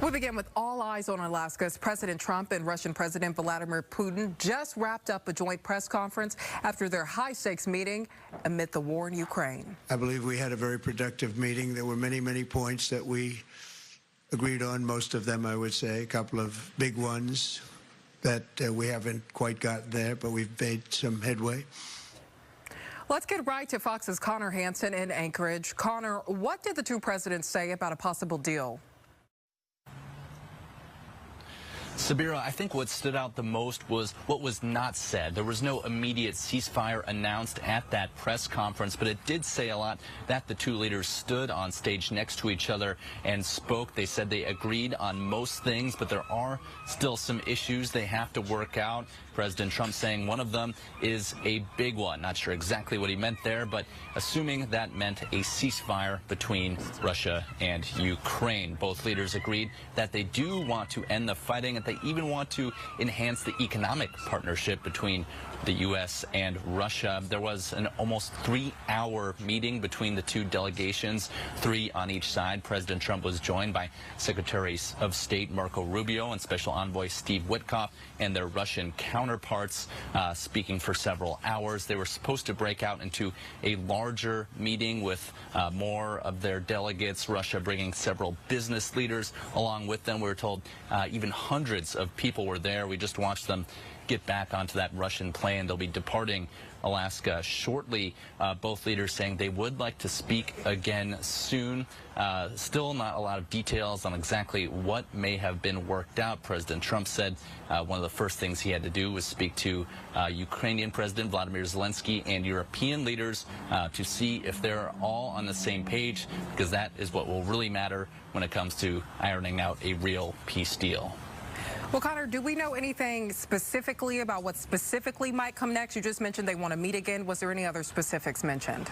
We begin with all eyes on Alaska as President Trump and Russian President Vladimir Putin just wrapped up a joint press conference after their high-stakes meeting amid the war in Ukraine. I believe we had a very productive meeting. There were many points that we agreed on, most of them, I would say, a couple of big ones that we haven't quite gotten there, but we've made some headway. Let's get right to Fox's Connor Hansen in Anchorage. Connor, what did the two presidents say about a possible deal? Sabira, I think what stood out the most was what was not said. There was no immediate ceasefire announced at that press conference, but it did say a lot that the two leaders stood on stage next to each other and spoke. They said they agreed on most things, but there are still some issues they have to work out. President Trump saying one of them is a big one. Not sure exactly what he meant there, but assuming that meant a ceasefire between Russia and Ukraine. Both leaders agreed that they do want to end the fighting, and they even want to enhance the economic partnership between the U.S. and Russia. There was an almost 3-hour meeting between the two delegations, 3 on each side. President Trump was joined by Secretary of State Marco Rubio and Special Envoy Steve Witkoff and their Russian counterparts, speaking for several hours. They were supposed to break out into a larger meeting with more of their delegates, Russia bringing several business leaders along with them. We were told even hundreds of people were there. We just watched them get back onto that Russian plane. They'll be departing Alaska shortly. Both leaders saying they would like to speak again soon. Still not a lot of details on exactly what may have been worked out. President Trump said one of the first things he had to do was speak to Ukrainian President Vladimir Zelensky and European leaders to see if they're all on the same page, because that is what will really matter when it comes to ironing out a real peace deal. Well, Connor, do we know anything specifically about what specifically might come next? You just mentioned they want to meet again. Was there any other specifics mentioned?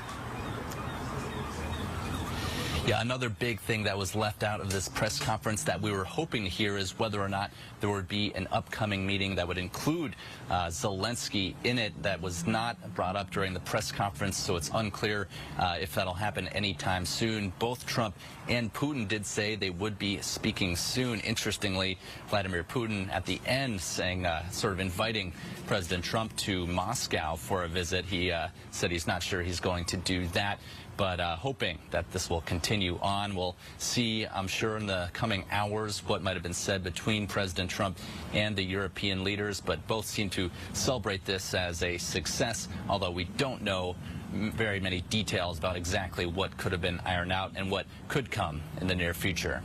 Yeah, another big thing that was left out of this press conference that we were hoping to hear is whether or not there would be an upcoming meeting that would include Zelensky in it. That was not brought up during the press conference, so it's unclear if that'll happen anytime soon. Both Trump and Putin did say they would be speaking soon. Interestingly, Vladimir Putin at the end saying, sort of inviting President Trump to Moscow for a visit. He said he's not sure he's going to do that, but hoping that this will continue on. We'll see, I'm sure, in the coming hours what might have been said between President Trump and the European leaders, but both seem to celebrate this as a success, although we don't know very many details about exactly what could have been ironed out and what could come in the near future.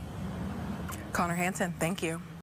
Connor Hansen, thank you.